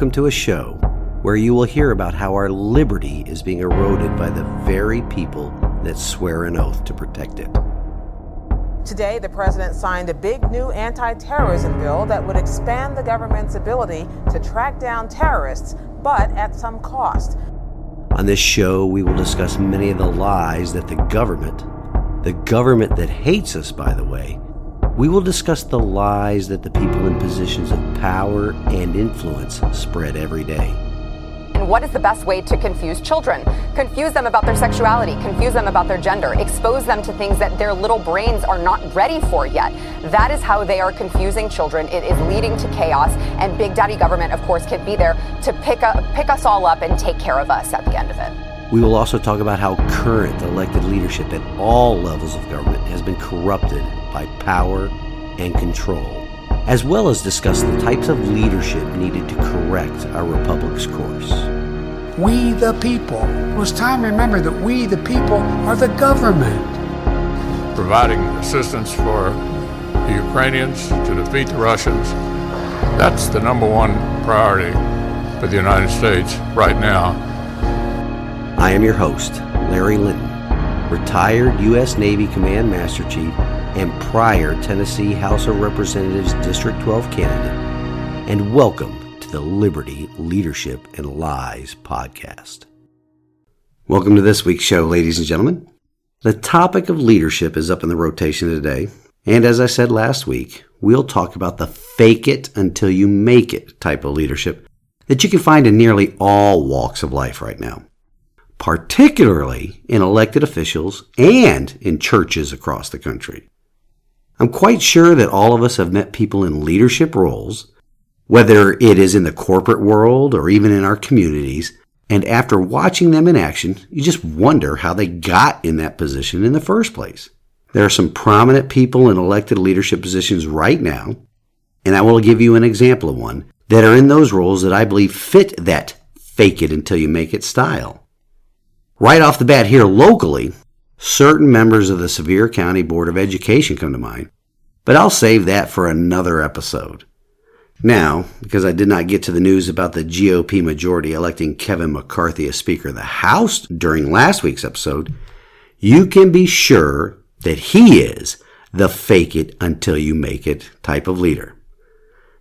welcome to a show where you will hear about how our liberty is being eroded by the very people that swear an oath to protect it. Today, the president signed a big new anti-terrorism bill that would expand the government's ability to track down terrorists, but at some cost. On this show, we will discuss many of the lies that the government that hates us, by the way, we will discuss the lies that the people in positions of power and influence spread every day. And what is the best way to confuse children? Confuse them about their sexuality, confuse them about their gender, expose them to things that their little brains are not ready for yet. That is how they are confusing children. It is leading to chaos, and Big Daddy government, of course, can be there to pick us all up and take care of us at the end of it. We will also talk about how current elected leadership at all levels of government has been corrupted by power and control, as well as discuss the types of leadership needed to correct our republic's course. We the people. It was time to remember that we the people are the government. Providing assistance for the Ukrainians to defeat the Russians. That's the number one priority for the United States right now. I am your host, Larry Linton, retired U.S. Navy Command Master Chief and prior Tennessee House of Representatives District 12 candidate, and welcome to the Liberty, Leadership, and Lies podcast. Welcome to this week's show, ladies and gentlemen. The topic of leadership is up in the rotation today, and as I said last week, we'll talk about the fake it until you make it type of leadership that you can find in nearly all walks of life right now, particularly in elected officials and in churches across the country. I'm quite sure that all of us have met people in leadership roles, whether it is in the corporate world or even in our communities, and after watching them in action, you just wonder how they got in that position in the first place. There are some prominent people in elected leadership positions right now, and I will give you an example of one, that are in those roles that I believe fit that fake it until you make it style. Right off the bat here locally, certain members of the Sevier County Board of Education come to mind, but I'll save that for another episode. Now, because I did not get to the news about the GOP majority electing Kevin McCarthy as Speaker of the House during last week's episode, you can be sure that he is the fake it until you make it type of leader.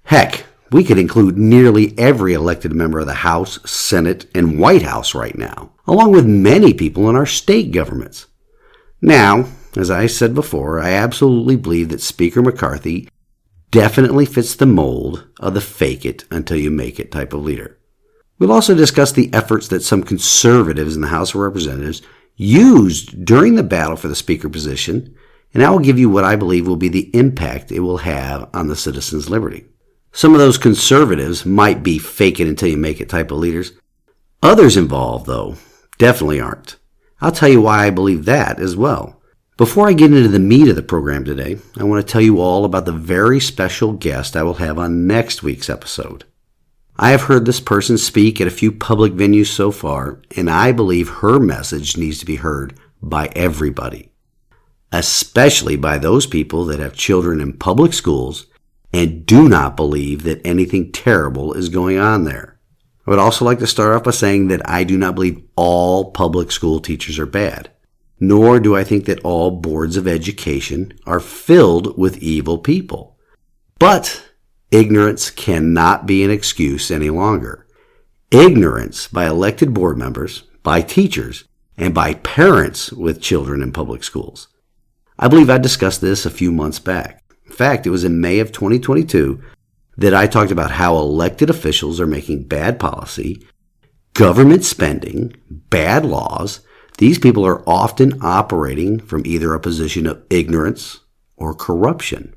Heck, we could include nearly every elected member of the House, Senate, and White House right now, along with many people in our state governments. Now, as I said before, I absolutely believe that Speaker McCarthy definitely fits the mold of the fake it until you make it type of leader. We'll also discuss the efforts that some conservatives in the House of Representatives used during the battle for the Speaker position, and I will give you what I believe will be the impact it will have on the citizens' liberty. Some of those conservatives might be fake it until you make it type of leaders. Others involved, though, definitely aren't. I'll tell you why I believe that as well. Before I get into the meat of the program today, I want to tell you all about the very special guest I will have on next week's episode. I have heard this person speak at a few public venues so far, and I believe her message needs to be heard by everybody, especially by those people that have children in public schools and do not believe that anything terrible is going on there. I would also like to start off by saying that I do not believe all public school teachers are bad, nor do I think that all boards of education are filled with evil people. But ignorance cannot be an excuse any longer. Ignorance by elected board members, by teachers, and by parents with children in public schools. I believe I discussed this a few months back. In fact, it was in May of 2022 that I talked about how elected officials are making bad policy, government spending, bad laws. These people are often operating from either a position of ignorance or corruption.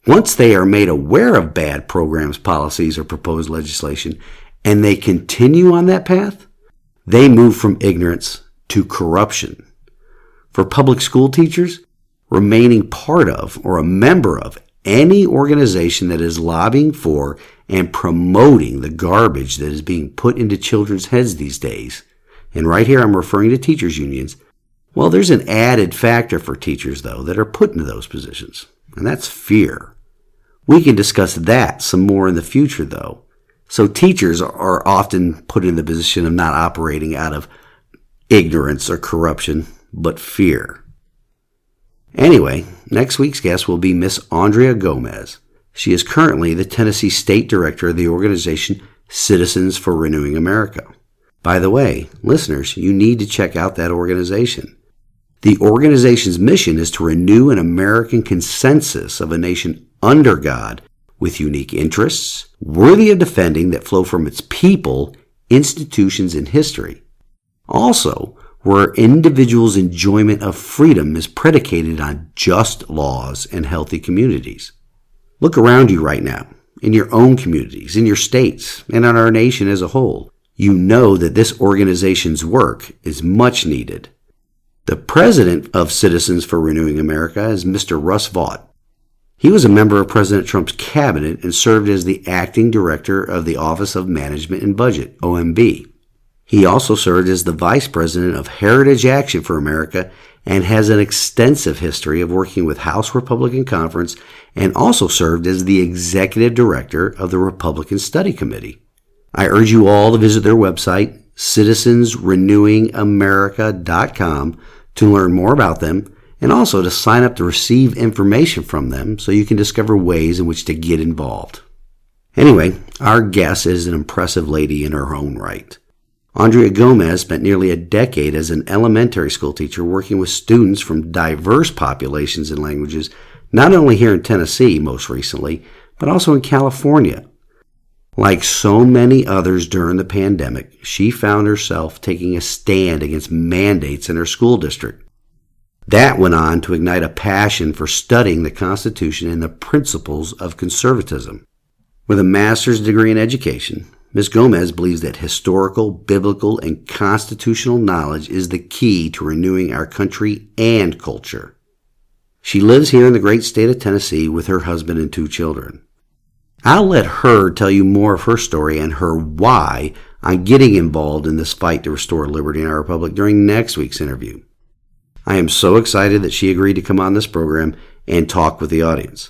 Once they are made aware of bad programs, policies, or proposed legislation, and they continue on that path, they move from ignorance to corruption. For public school teachers, remaining part of or a member of any organization that is lobbying for and promoting the garbage that is being put into children's heads these days, and right here I'm referring to teachers' unions, well, there's an added factor for teachers, though, that are put into those positions, and that's fear. We can discuss that some more in the future, though. So teachers are often put in the position of not operating out of ignorance or corruption, but fear. Anyway, next week's guest will be Miss Andrea Gomez. She is currently the Tennessee State Director of the organization Citizens for Renewing America. By the way, listeners, you need to check out that organization. The organization's mission is to renew an American consensus of a nation under God with unique interests, worthy of defending, that flow from its people, institutions, and history. Also, where individuals' enjoyment of freedom is predicated on just laws and healthy communities. Look around you right now, in your own communities, in your states, and in our nation as a whole. You know that this organization's work is much needed. The president of Citizens for Renewing America is Mr. Russ Vaught. He was a member of President Trump's cabinet and served as the acting director of the Office of Management and Budget, OMB. He also served as the vice president of Heritage Action for America and has an extensive history of working with House Republican Conference, and also served as the executive director of the Republican Study Committee. I urge you all to visit their website, citizensrenewingamerica.com, to learn more about them, and also to sign up to receive information from them so you can discover ways in which to get involved. Anyway, our guest is an impressive lady in her own right. Andrea Gomez spent nearly a decade as an elementary school teacher working with students from diverse populations and languages, not only here in Tennessee most recently, but also in California. Like so many others during the pandemic, she found herself taking a stand against mandates in her school district. That went on to ignite a passion for studying the Constitution and the principles of conservatism. With a master's degree in education, Ms. Gomez believes that historical, biblical, and constitutional knowledge is the key to renewing our country and culture. She lives here in the great state of Tennessee with her husband and 2 children. I'll let her tell you more of her story and her why on getting involved in this fight to restore liberty in our republic during next week's interview. I am so excited that she agreed to come on this program and talk with the audience.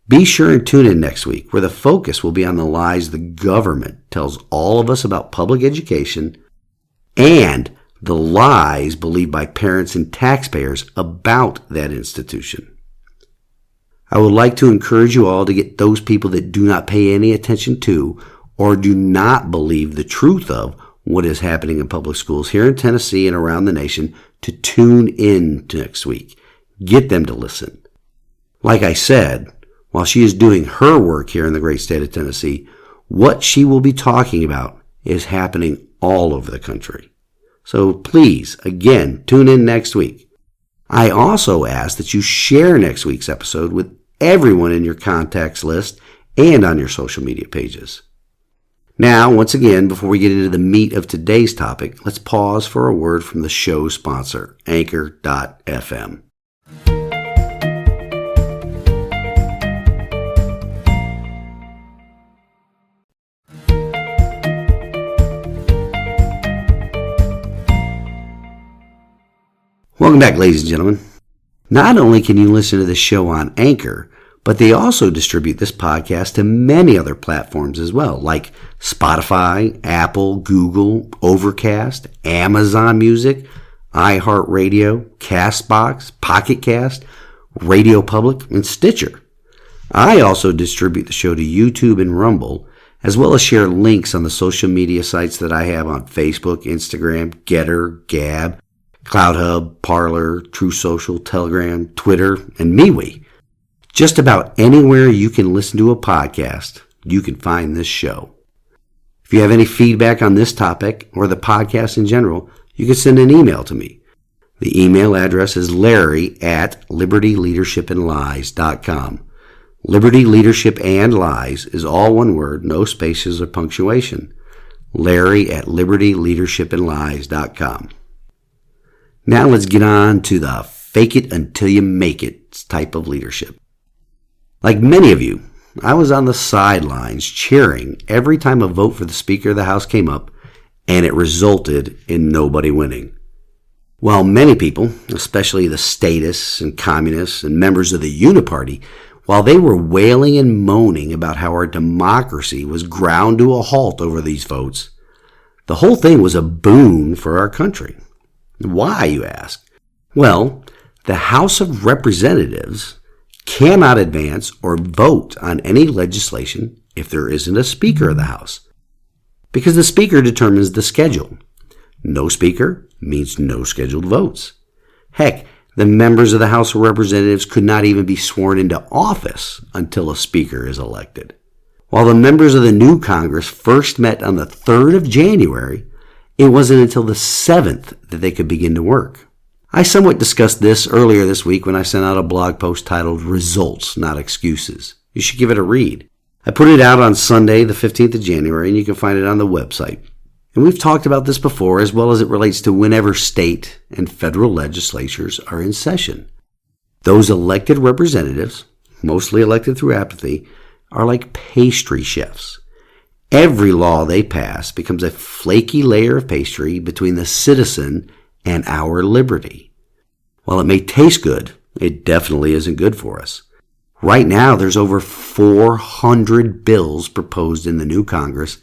Be sure and tune in next week, where the focus will be on the lies the government tells all of us about public education and the lies believed by parents and taxpayers about that institution. I would like to encourage you all to get those people that do not pay any attention to or do not believe the truth of what is happening in public schools here in Tennessee and around the nation to tune in to next week. Get them to listen. Like I said, while she is doing her work here in the great state of Tennessee, what she will be talking about is happening all over the country. So please, again, tune in next week. I also ask that you share next week's episode with everyone in your contacts list and on your social media pages. Now, once again, before we get into the meat of today's topic, let's pause for a word from the show's sponsor, Anchor.fm. Welcome back, ladies and gentlemen. Not only can you listen to the show on Anchor, but they also distribute this podcast to many other platforms as well, like Spotify, Apple, Google, Overcast, Amazon Music, iHeartRadio, CastBox, Pocket Cast, Radio Public, and Stitcher. I also distribute the show to YouTube and Rumble, as well as share links on the social media sites that I have on Facebook, Instagram, GETTR, Gab, CloudHub, Parler, True Social, Telegram, Twitter, and MeWe. Just about anywhere you can listen to a podcast, you can find this show. If you have any feedback on this topic or the podcast in general, you can send an email to me. The email address is larry@libertyleadershipandlies.com. Liberty, Leadership, and Lies is all one word, no spaces or punctuation. larry@libertyleadershipandlies.com. Now let's get on to the fake it until you make it type of leadership. Like many of you, I was on the sidelines cheering every time a vote for the Speaker of the House came up, and it resulted in nobody winning. While many people, especially the statists and communists and members of the Uniparty, While they were wailing and moaning about how our democracy was ground to a halt over these votes, the whole thing was a boon for our country. Why, you ask? Well, the House of Representatives cannot advance or vote on any legislation if there isn't a Speaker of the House, because the Speaker determines the schedule. No Speaker means no scheduled votes. Heck, the members of the House of Representatives could not even be sworn into office until a Speaker is elected. While the members of the new Congress first met on the 3rd of January, it wasn't until the 7th that they could begin to work. I somewhat discussed this earlier this week when I sent out a blog post titled Results, Not Excuses. You should give it a read. I put it out on Sunday, the 15th of January, and you can find it on the website. And we've talked about this before, as well as it relates to whenever state and federal legislatures are in session. Those elected representatives, mostly elected through apathy, are like pastry chefs. Every law they pass becomes a flaky layer of pastry between the citizen and our liberty. While it may taste good, it definitely isn't good for us. Right now, there's over 400 bills proposed in the new Congress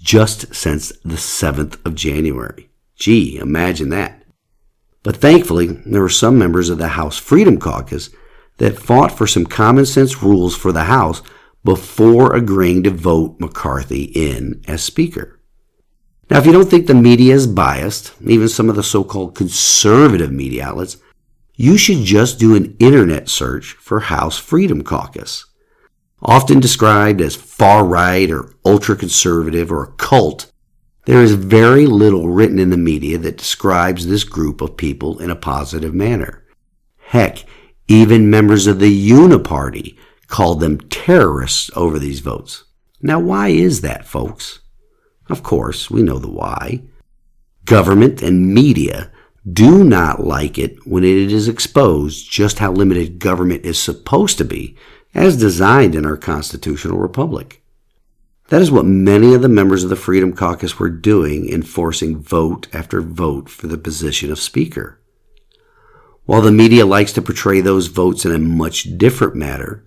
just since the 7th of January. Gee, imagine that. But thankfully, there were some members of the House Freedom Caucus that fought for some common sense rules for the House before agreeing to vote McCarthy in as Speaker. Now, if you don't think the media is biased, even some of the so-called conservative media outlets, you should just do an internet search for House Freedom Caucus. Often described as far-right or ultra-conservative or a cult, there is very little written in the media that describes this group of people in a positive manner. Heck, even members of the Uniparty called them terrorists over these votes. Now, why is that, folks? Of course, we know the why. Government and media do not like it when it is exposed just how limited government is supposed to be, as designed in our constitutional republic. That is what many of the members of the Freedom Caucus were doing in forcing vote after vote for the position of Speaker. While the media likes to portray those votes in a much different manner,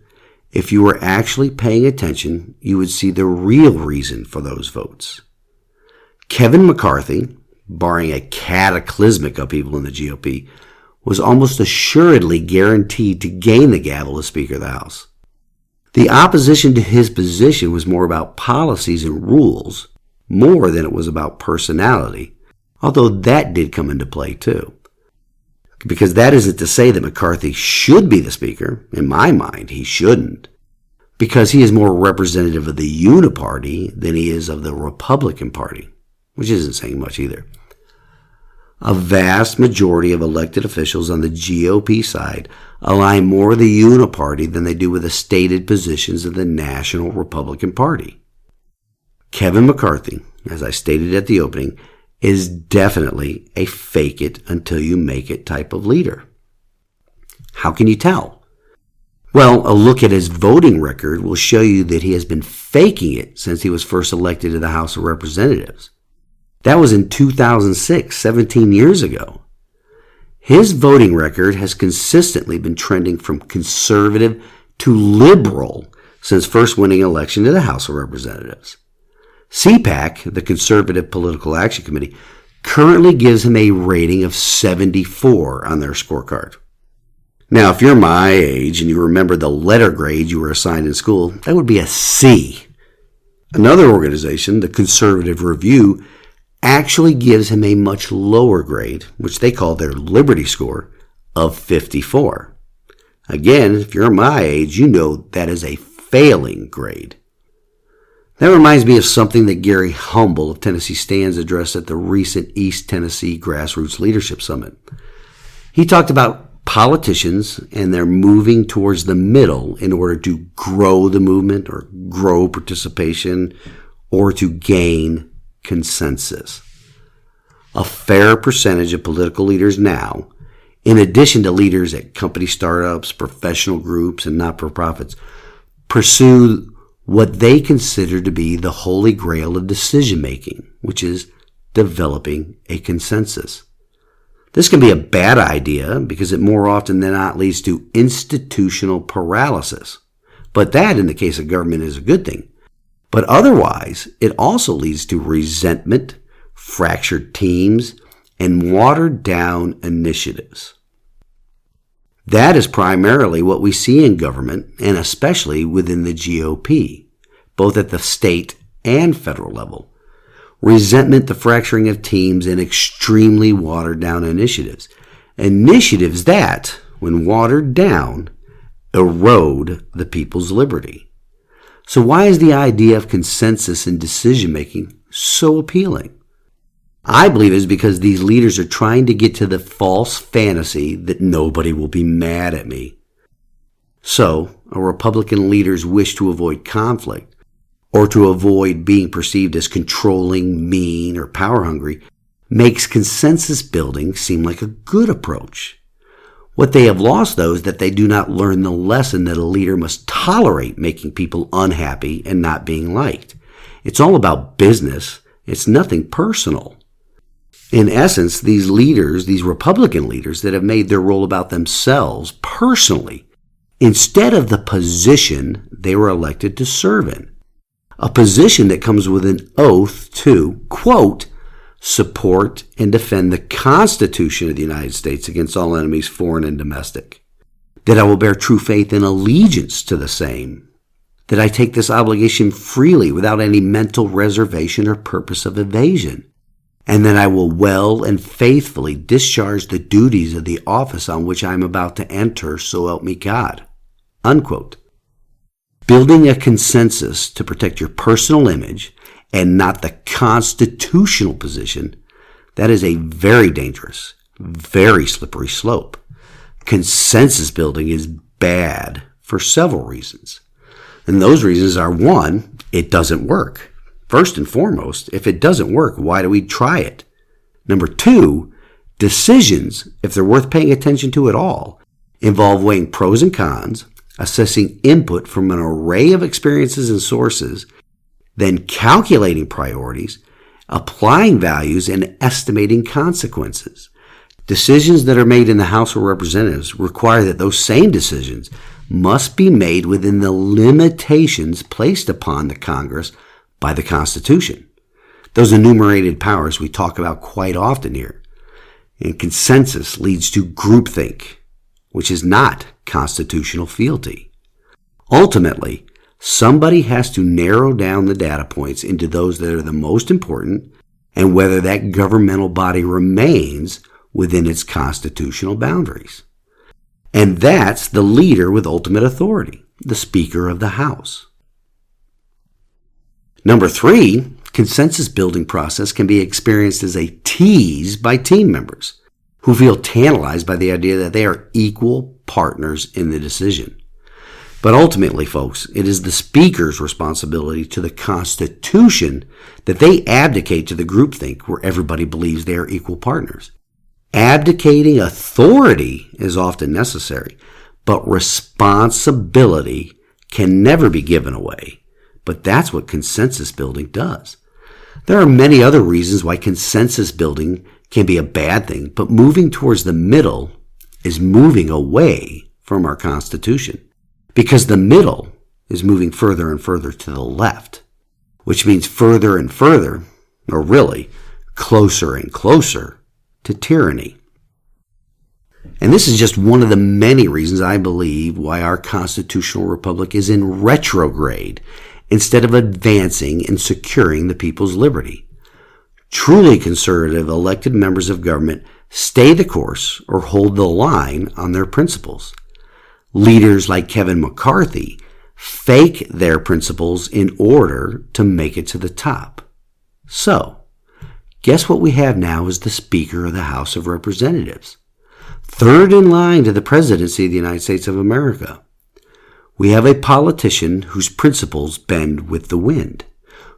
if you were actually paying attention, you would see the real reason for those votes. Kevin McCarthy, barring a cataclysmic upheaval in the GOP, was almost assuredly guaranteed to gain the gavel as Speaker of the House. The opposition to his position was more about policies and rules, more than it was about personality, although that did come into play too. Because that isn't to say that McCarthy should be the Speaker. In my mind, he shouldn't, because he is more representative of the Uniparty than he is of the Republican Party, which isn't saying much either. A vast majority of elected officials on the GOP side align more with the Uniparty than they do with the stated positions of the National Republican Party. Kevin McCarthy, as I stated at the opening, is definitely a fake it until you make it type of leader. How can you tell? Well, a look at his voting record will show you that he has been faking it since he was first elected to the House of Representatives. That was in 2006, 17 years ago. His voting record has consistently been trending from conservative to liberal since first winning election to the House of Representatives. CPAC, the Conservative Political Action Committee, currently gives him a rating of 74 on their scorecard. Now, if you're my age and you remember the letter grade you were assigned in school, that would be a C. Another organization, the Conservative Review, actually gives him a much lower grade, which they call their Liberty score, of 54. Again, if you're my age, you know that is a failing grade. That reminds me of something that Gary Humble of Tennessee Stands addressed at the recent East Tennessee Grassroots Leadership Summit. He talked about politicians and their moving towards the middle in order to grow the movement or grow participation or to gain consensus. A fair percentage of political leaders now, in addition to leaders at company startups, professional groups, and not-for-profits, pursue what they consider to be the holy grail of decision-making, which is developing a consensus. This can be a bad idea because it more often than not leads to institutional paralysis. But that, in the case of government, is a good thing. But otherwise, it also leads to resentment, fractured teams, and watered-down initiatives. That is primarily what we see in government, and especially within the GOP, both at the state and federal level. Resentment, the fracturing of teams, and extremely watered-down initiatives. Initiatives that, when watered down, erode the people's liberty. So why is the idea of consensus in decision-making so appealing? I believe it's because these leaders are trying to get to the false fantasy that nobody will be mad at me. So, a Republican leader's wish to avoid conflict, or to avoid being perceived as controlling, mean, or power-hungry, makes consensus building seem like a good approach. What they have lost, though, is that they do not learn the lesson that a leader must tolerate making people unhappy and not being liked. It's all about business. It's nothing personal. In essence, these leaders, these Republican leaders that have made their role about themselves personally, instead of the position they were elected to serve in. A position that comes with an oath to, quote, support and defend the Constitution of the United States against all enemies, foreign and domestic. That I will bear true faith and allegiance to the same. That I take this obligation freely without any mental reservation or purpose of evasion. And that I will well and faithfully discharge the duties of the office on which I am about to enter, so help me God. Unquote. Building a consensus to protect your personal image and not the constitutional position, that is a very dangerous, very slippery slope. Consensus building is bad for several reasons. And those reasons are, one, it doesn't work. First and foremost, if it doesn't work, why do we try it? Number two, decisions, if they're worth paying attention to at all, involve weighing pros and cons, assessing input from an array of experiences and sources, then calculating priorities, applying values, and estimating consequences. Decisions that are made in the House of Representatives require that those same decisions must be made within the limitations placed upon the Congress by the Constitution. Those enumerated powers we talk about quite often here. And consensus leads to groupthink, which is not constitutional fealty. Ultimately, somebody has to narrow down the data points into those that are the most important and whether that governmental body remains within its constitutional boundaries. And that's the leader with ultimate authority, the Speaker of the House. Number three, consensus building process can be experienced as a tease by team members who feel tantalized by the idea that they are equal partners in the decision. But ultimately, folks, it is the Speaker's responsibility to the Constitution that they abdicate to the groupthink where everybody believes they are equal partners. Abdicating authority is often necessary, but responsibility can never be given away. But that's what consensus building does. There are many other reasons why consensus building can be a bad thing, but moving towards the middle is moving away from our Constitution. Because the middle is moving further and further to the left, which means further and further, or really closer and closer to tyranny. And this is just one of the many reasons I believe why our constitutional republic is in retrograde instead of advancing and securing the people's liberty. Truly conservative elected members of government stay the course or hold the line on their principles. Leaders like Kevin McCarthy fake their principles in order to make it to the top. So, guess what we have now is the Speaker of the House of Representatives, third in line to the presidency of the United States of America. We have a politician whose principles bend with the wind,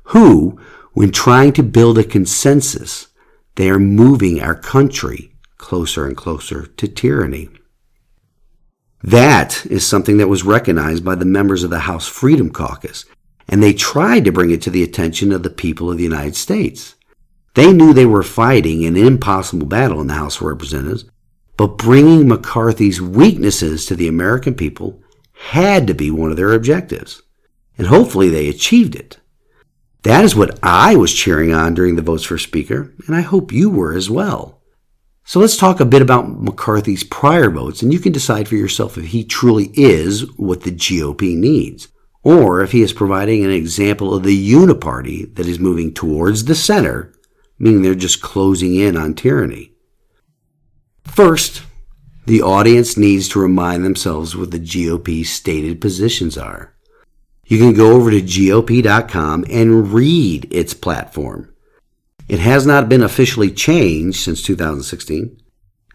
who, when trying to build a consensus, they are moving our country closer and closer to tyranny. That is something that was recognized by the members of the House Freedom Caucus, and they tried to bring it to the attention of the people of the United States. They knew they were fighting an impossible battle in the House of Representatives, but bringing McCarthy's weaknesses to the American people had to be one of their objectives. And hopefully they achieved it. That is what I was cheering on during the votes for Speaker, and I hope you were as well. So let's talk a bit about McCarthy's prior votes, and you can decide for yourself if he truly is what the GOP needs, or if he is providing an example of the uniparty that is moving towards the center, meaning they're just closing in on tyranny. First, the audience needs to remind themselves what the GOP's stated positions are. You can go over to GOP.com and read its platform. It has not been officially changed since 2016,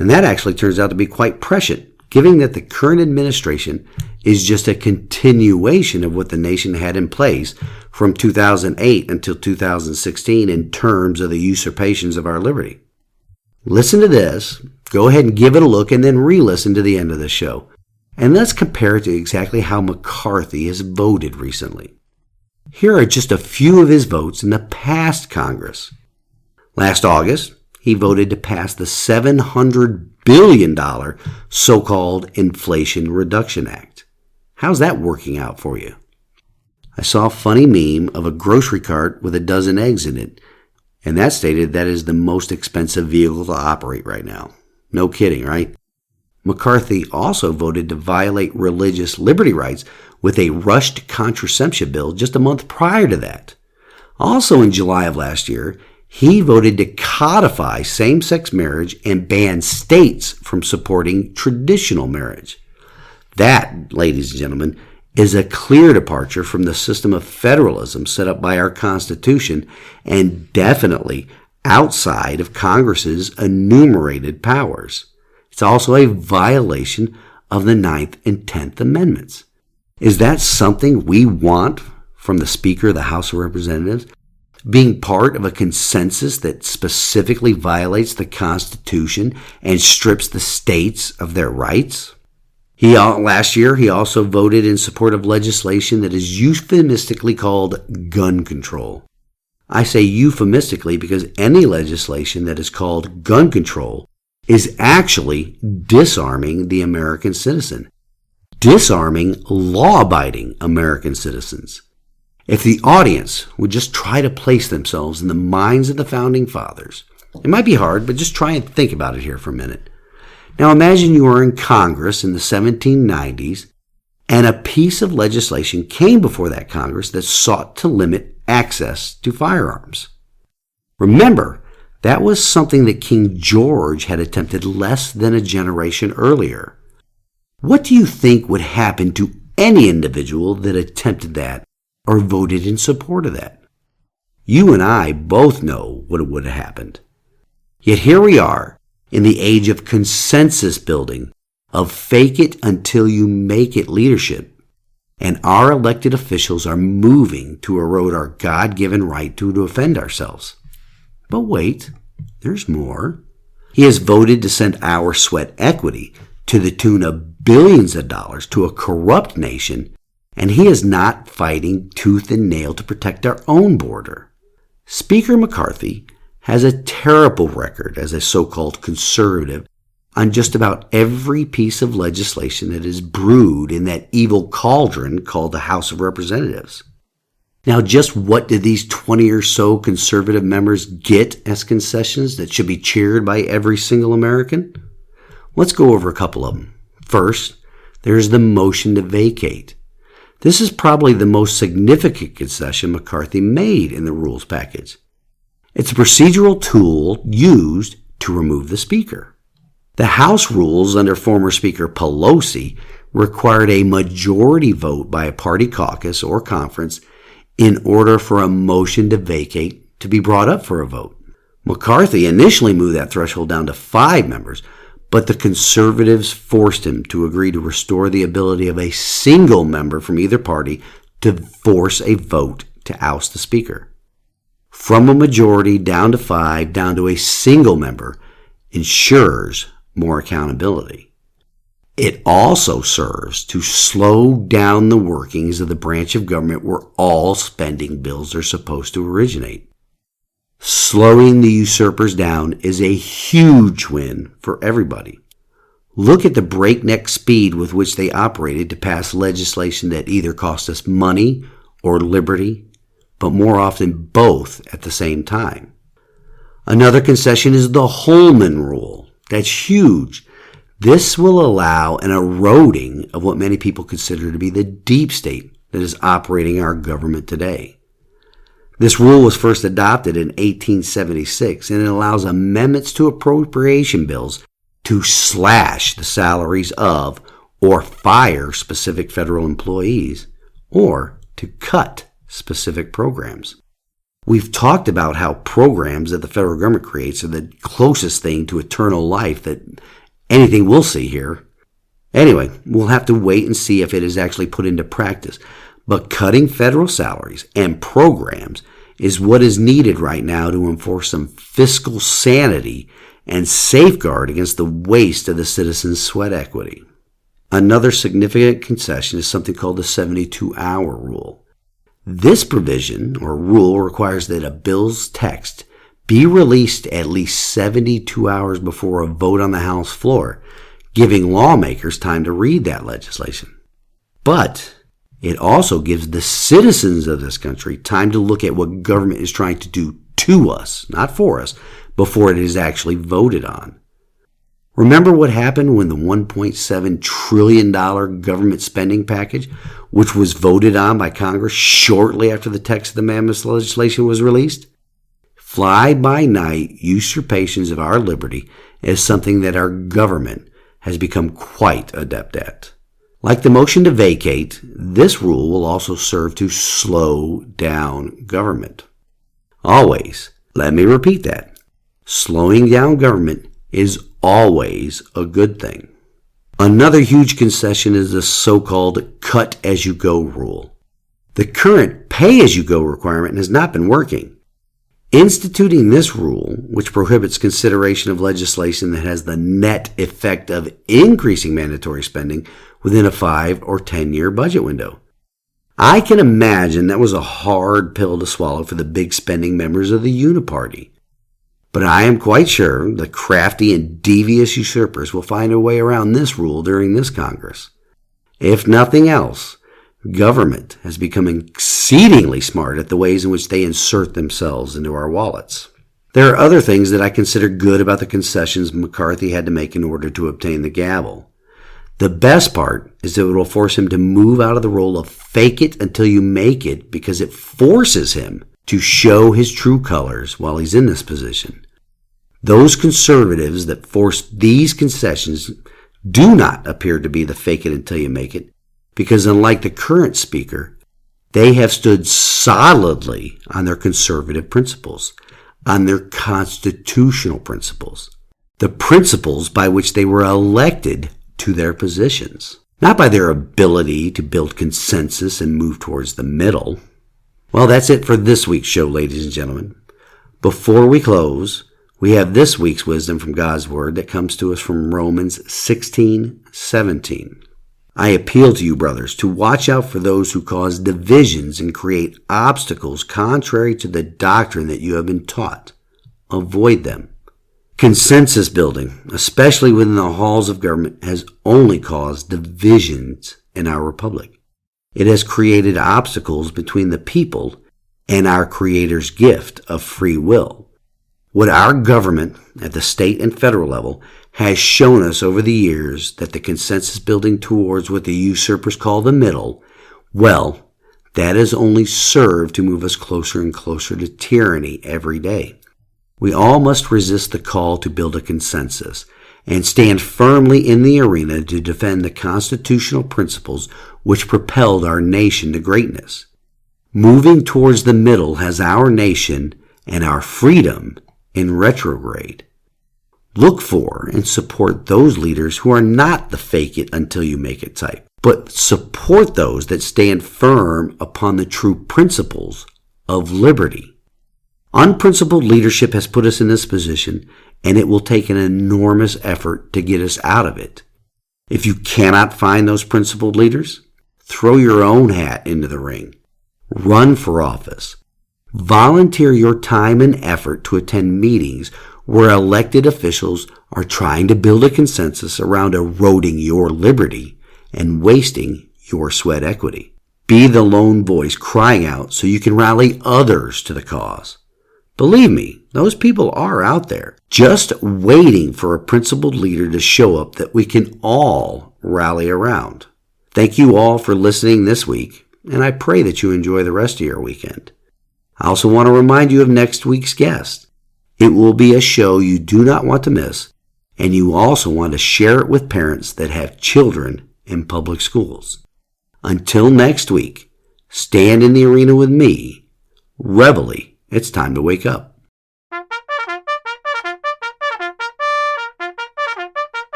and that actually turns out to be quite prescient, given that the current administration is just a continuation of what the nation had in place from 2008 until 2016 in terms of the usurpations of our liberty. Listen to this, go ahead and give it a look, and then re-listen to the end of the show. And let's compare it to exactly how McCarthy has voted recently. Here are just a few of his votes in the past Congress. Last August, he voted to pass the $700 billion so-called Inflation Reduction Act. How's that working out for you? I saw a funny meme of a grocery cart with a dozen eggs in it, and that stated that is the most expensive vehicle to operate right now. No kidding, right? McCarthy also voted to violate religious liberty rights with a rushed contraception bill just a month prior to that. Also in July of last year, he voted to codify same-sex marriage and ban states from supporting traditional marriage. That, ladies and gentlemen, is a clear departure from the system of federalism set up by our Constitution and definitely outside of Congress's enumerated powers. It's also a violation of the 9th and 10th Amendments. Is that something we want from the Speaker of the House of Representatives? Being part of a consensus that specifically violates the Constitution and strips the states of their rights? Last year, he also voted in support of legislation that is euphemistically called gun control. I say euphemistically because any legislation that is called gun control is actually disarming the American citizen, disarming law-abiding American citizens. If the audience would just try to place themselves in the minds of the Founding Fathers, it might be hard, but just try and think about it here for a minute. Now imagine you were in Congress in the 1790s, and a piece of legislation came before that Congress that sought to limit access to firearms. Remember, that was something that King George had attempted less than a generation earlier. What do you think would happen to any individual that attempted that or voted in support of that? You and I both know what would have happened. Yet here we are in the age of consensus building, of fake it until you make it leadership, and our elected officials are moving to erode our God-given right to defend ourselves. But wait, there's more. He has voted to send our sweat equity to the tune of billions of dollars to a corrupt nation, and he is not fighting tooth and nail to protect our own border. Speaker McCarthy has a terrible record as a so-called conservative on just about every piece of legislation that is brewed in that evil cauldron called the House of Representatives. Now, just what did these 20 or so conservative members get as concessions that should be cheered by every single American? Let's go over a couple of them. First, there's the motion to vacate. This is probably the most significant concession McCarthy made in the rules package. It's a procedural tool used to remove the Speaker. The House rules under former Speaker Pelosi required a majority vote by a party caucus or conference in order for a motion to vacate to be brought up for a vote. McCarthy initially moved that threshold down to 5 members, but the conservatives forced him to agree to restore the ability of a single member from either party to force a vote to oust the Speaker. From a majority down to 5, down to a single member, ensures more accountability. It also serves to slow down the workings of the branch of government where all spending bills are supposed to originate. Slowing the usurpers down is a huge win for everybody. Look at the breakneck speed with which they operated to pass legislation that either cost us money or liberty, but more often both at the same time. Another concession is the Holman Rule. That's huge. This will allow an eroding of what many people consider to be the deep state that is operating our government today. This rule was first adopted in 1876, and it allows amendments to appropriation bills to slash the salaries of or fire specific federal employees, or to cut specific programs. We've talked about how programs that the federal government creates are the closest thing to eternal life that anything we'll see here. Anyway, we'll have to wait and see if it is actually put into practice. But cutting federal salaries and programs is what is needed right now to enforce some fiscal sanity and safeguard against the waste of the citizens' sweat equity. Another significant concession is something called the 72-hour rule. This provision or rule requires that a bill's text be released at least 72 hours before a vote on the House floor, giving lawmakers time to read that legislation. But it also gives the citizens of this country time to look at what government is trying to do to us, not for us, before it is actually voted on. Remember what happened when the $1.7 trillion government spending package, which was voted on by Congress shortly after the text of the mammoth legislation was released? Fly-by-night usurpations of our liberty is something that our government has become quite adept at. Like the motion to vacate, this rule will also serve to slow down government. Always, let me repeat that, slowing down government is always a good thing. Another huge concession is the so-called cut-as-you-go rule. The current pay-as-you-go requirement has not been working. Instituting this rule, which prohibits consideration of legislation that has the net effect of increasing mandatory spending within a 5 or 10-year budget window. I can imagine that was a hard pill to swallow for the big spending members of the Uniparty. But I am quite sure the crafty and devious usurpers will find a way around this rule during this Congress. If nothing else, government has become exceedingly smart at the ways in which they insert themselves into our wallets. There are other things that I consider good about the concessions McCarthy had to make in order to obtain the gavel. The best part is that it will force him to move out of the role of fake it until you make it, because it forces him to show his true colors while he's in this position. Those conservatives that force these concessions do not appear to be the fake it until you make it, because unlike the current speaker, they have stood solidly on their conservative principles, on their constitutional principles, the principles by which they were elected to their positions, not by their ability to build consensus and move towards the middle. Well, that's it for this week's show, ladies and gentlemen. Before we close, we have this week's wisdom from God's Word that comes to us from Romans 16:17. I appeal to you, brothers, to watch out for those who cause divisions and create obstacles contrary to the doctrine that you have been taught. Avoid them. Consensus building, especially within the halls of government, has only caused divisions in our republic. It has created obstacles between the people and our Creator's gift of free will. What our government at the state and federal level has shown us over the years, that the consensus building towards what the usurpers call the middle, well, that has only served to move us closer and closer to tyranny every day. We all must resist the call to build a consensus and stand firmly in the arena to defend the constitutional principles which propelled our nation to greatness. Moving towards the middle has our nation and our freedom in retrograde. Look for and support those leaders who are not the fake it until you make it type, but support those that stand firm upon the true principles of liberty. Unprincipled leadership has put us in this position, and it will take an enormous effort to get us out of it. If you cannot find those principled leaders, throw your own hat into the ring. Run for office. Volunteer your time and effort to attend meetings where elected officials are trying to build a consensus around eroding your liberty and wasting your sweat equity. Be the lone voice crying out so you can rally others to the cause. Believe me, those people are out there, just waiting for a principled leader to show up that we can all rally around. Thank you all for listening this week, and I pray that you enjoy the rest of your weekend. I also want to remind you of next week's guest. It will be a show you do not want to miss, and you also want to share it with parents that have children in public schools. Until next week, stand in the arena with me. Reveille, it's time to wake up.